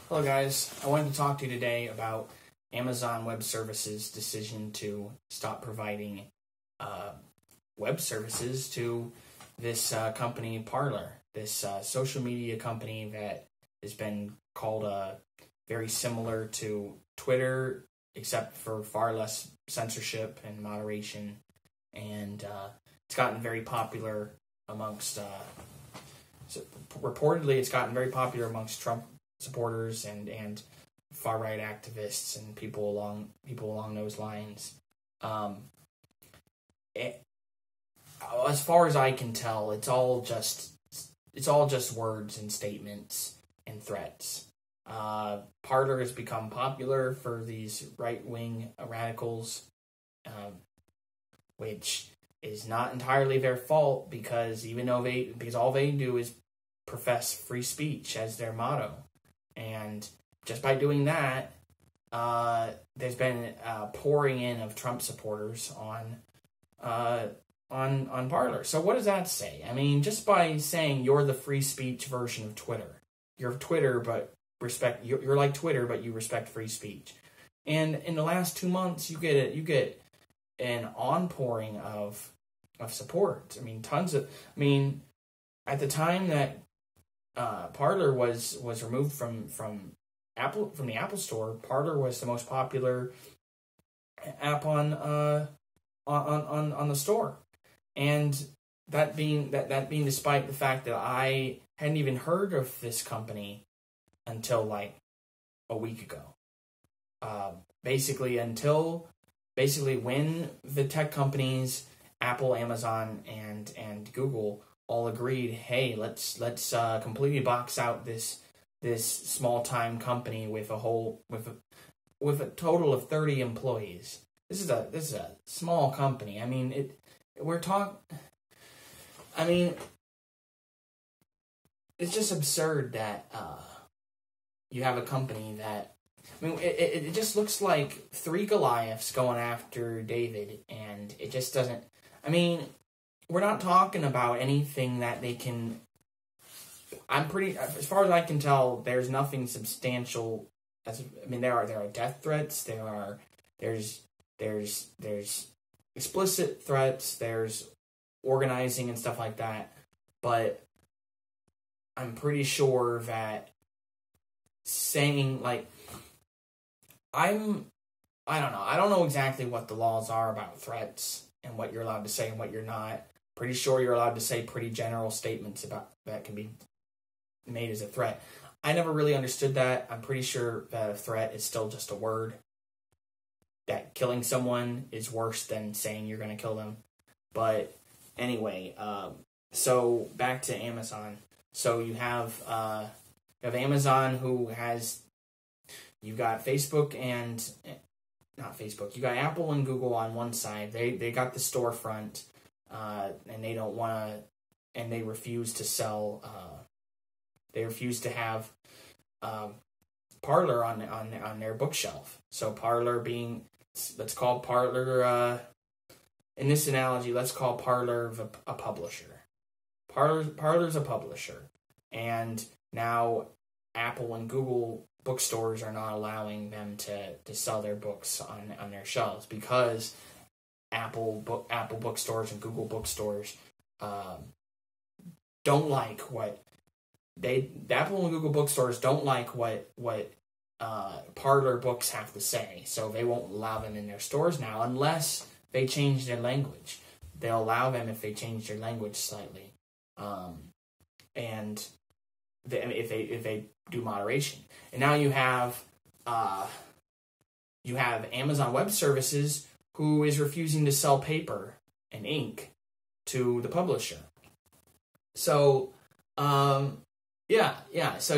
Hello guys, I wanted to talk to you today about Amazon Web Services' decision to stop providing web services to this company Parler, this social media company that has been called very similar to Twitter, except for far less censorship and moderation, and it's gotten very popular amongst, reportedly it's gotten very popular amongst Trump supporters and far right activists and people along those lines. As far as I can tell, it's all just words and statements and threats. Parler has become popular for these right-wing radicals, which is not entirely their fault because all they do is profess free speech as their motto. And just by doing that, there's been a pouring in of Trump supporters on Parler. So what does that say? I mean, just by saying you're the free speech version of Twitter, you're Twitter, but you're like Twitter, but you respect free speech. And in the last 2 months, you get an onpouring of support. I mean, at the time that Parler was removed from the Apple Store, Parler was the most popular app on the store, and that being despite the fact that I hadn't even heard of this company until like a week ago. Basically when the tech companies Apple, Amazon, and Google all agreed, hey, let's completely box out this small time company with a total of 30 employees. This is a small company. I mean, it's just absurd that you have a company that, it just looks like three Goliaths going after David, and it just doesn't. We're not talking about anything that they can. As far as I can tell, there's nothing substantial. There are death threats. There's explicit threats. There's organizing and stuff like that. But I'm pretty sure that saying I don't know exactly what the laws are about threats and what you're allowed to say and what you're not. Pretty sure you're allowed to say pretty general statements about that can be made as a threat. I never really understood that. I'm pretty sure that a threat is still just a word. That killing someone is worse than saying you're going to kill them. But anyway, so back to Amazon. So you have Amazon you've got Facebook and not Facebook. You got Apple and Google on one side. They got the storefront. And they don't want to, and they refuse to sell. They refuse to have Parler on their bookshelf. So Parler let's call Parler in this analogy. Let's call Parler a publisher. Parler's a publisher, and now Apple and Google bookstores are not allowing them to sell their books on their shelves because Apple bookstores and Google bookstores don't like the Apple and Google bookstores don't like what Parler books have to say, so they won't allow them in their stores now unless they change their language. They'll allow them if they change their language slightly, and if they do moderation. And now you have Amazon Web Services, who is refusing to sell paper and ink to the publisher. So, so so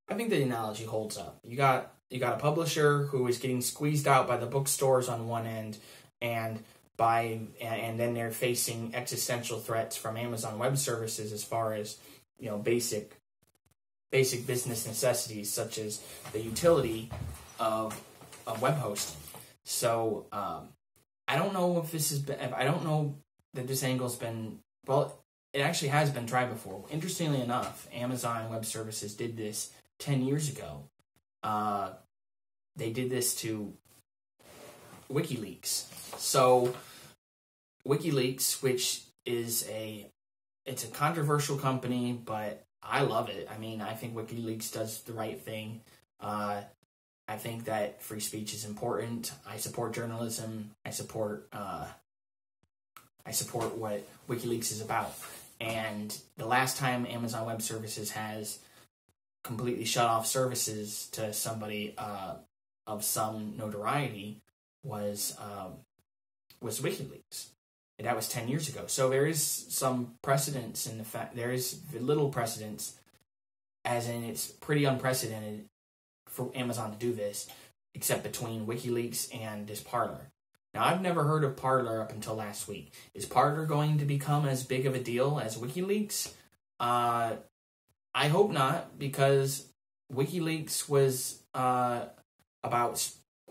I think the analogy holds up. You got a publisher who is getting squeezed out by the bookstores on one end, and then they're facing existential threats from Amazon Web Services as far as, basic business necessities such as the utility of web hosting. So, I don't know I don't know that this angle's been, well, it actually has been tried before. Interestingly enough, Amazon Web Services did this 10 years ago. They did this to WikiLeaks. So WikiLeaks, which is it's a controversial company, but I love it. I mean, I think WikiLeaks does the right thing. I think that free speech is important. I support journalism. I support what WikiLeaks is about. And the last time Amazon Web Services has completely shut off services to somebody of some notoriety was WikiLeaks. And that was 10 years ago. So there is some precedence in the fact, there is little precedence, as in it's pretty unprecedented for Amazon to do this, except between WikiLeaks and this Parler. Now, I've never heard of Parler up until last week. Is Parler going to become as big of a deal as WikiLeaks? I hope not, because WikiLeaks was a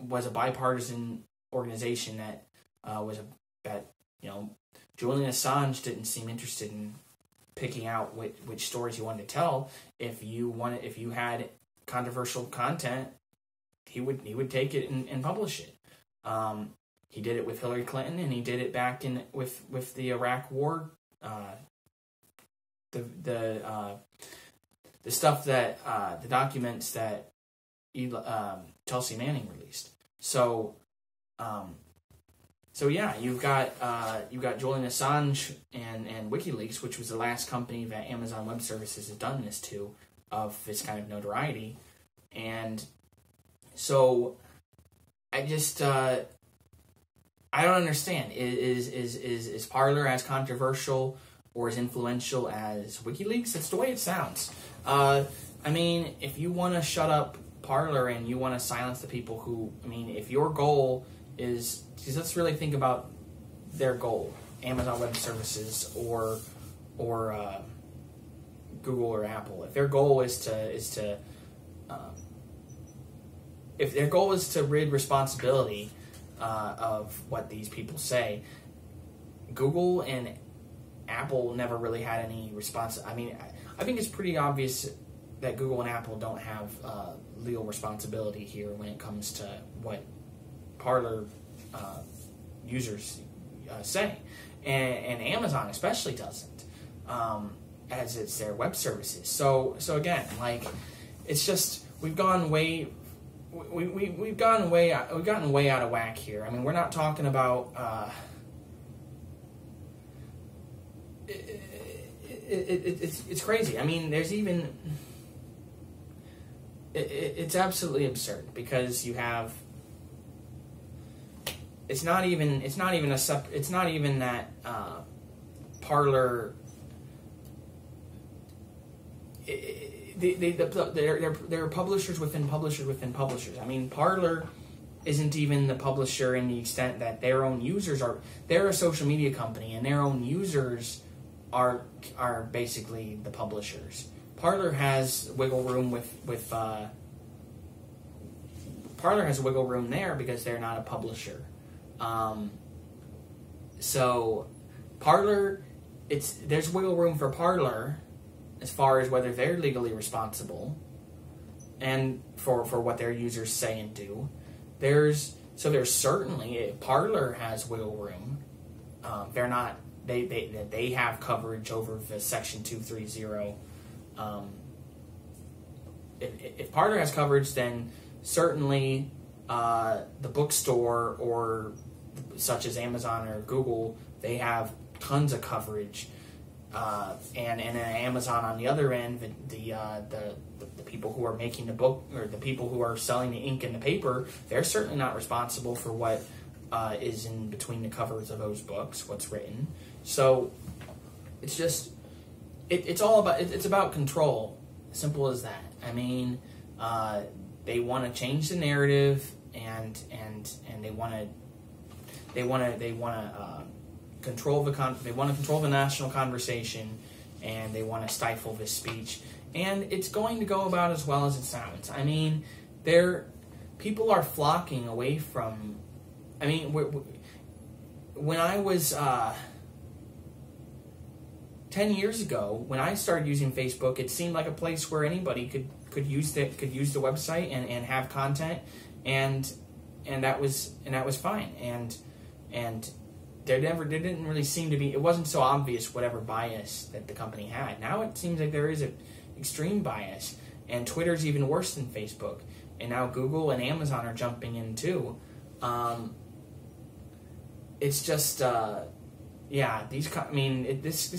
bipartisan organization that Julian Assange didn't seem interested in picking out which stories he wanted to tell. If you had controversial content, he would take it and publish it. He did it with Hillary Clinton, and he did it back with the Iraq War. The stuff that the documents that Chelsea Manning released. So yeah, you've got Julian Assange and WikiLeaks, which was the last company that Amazon Web Services has done this to, of this kind of notoriety, and so I just I don't understand. Is Parler as controversial or as influential as WikiLeaks? That's the way it sounds. I mean, if you want to shut up Parler and you want to silence the people who, if your goal is, because let's really think about their goal, Amazon Web Services or Google or Apple. If their goal is to rid responsibility of what these people say, Google and Apple never really had any response. I think it's pretty obvious that Google and Apple don't have legal responsibility here when it comes to what Parler users say, and Amazon especially doesn't, as it's their web services. So again, it's just we've gotten way out of whack here. We're not talking about it's crazy. There's even it's absolutely absurd, because you have it's not even that Parler. They're publishers within publishers within publishers. Parler isn't even the publisher in the extent that their own users are. They're a social media company, and their own users are basically the publishers. Parler has wiggle room with Parler has wiggle room there because they're not a publisher. So Parler, there's wiggle room for Parler as far as whether they're legally responsible and for what their users say and do. There's certainly Parler has wiggle room. They're not. They have coverage over the Section 230. If Parler has coverage, then certainly the bookstore or such as Amazon or Google, they have tons of coverage. And Amazon on the other end, the people who are making the book, or the people who are selling the ink and the paper, they're certainly not responsible for what is in between the covers of those books, what's written. So it's just it's about control. Simple as that. They want to change the narrative, and they want to control the national conversation, and they want to stifle this speech, and it's going to go about as well as it sounds. People are flocking away from. When I was 10 years ago, when I started using Facebook, it seemed like a place where anybody could use the website and have content, and that was fine. And there didn't really seem to be, it wasn't so obvious whatever bias that the company had. Now it seems like there is an extreme bias, and Twitter's even worse than Facebook. And now Google and Amazon are jumping in too. It's just, this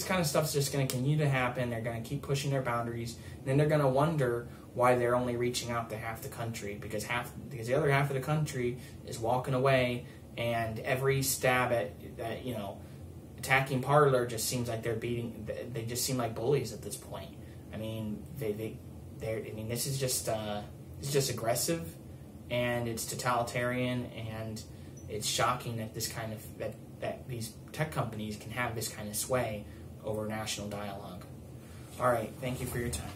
kind of stuff's just going to continue to happen. They're going to keep pushing their boundaries, and then they're going to wonder why they're only reaching out to half the country, because the other half of the country is walking away, and every stab at attacking Parler just seems like they just seem like bullies at this point. I mean, this is just aggressive, and it's totalitarian, and it's shocking that that these tech companies can have this kind of sway over national dialogue. All right, thank you for your time.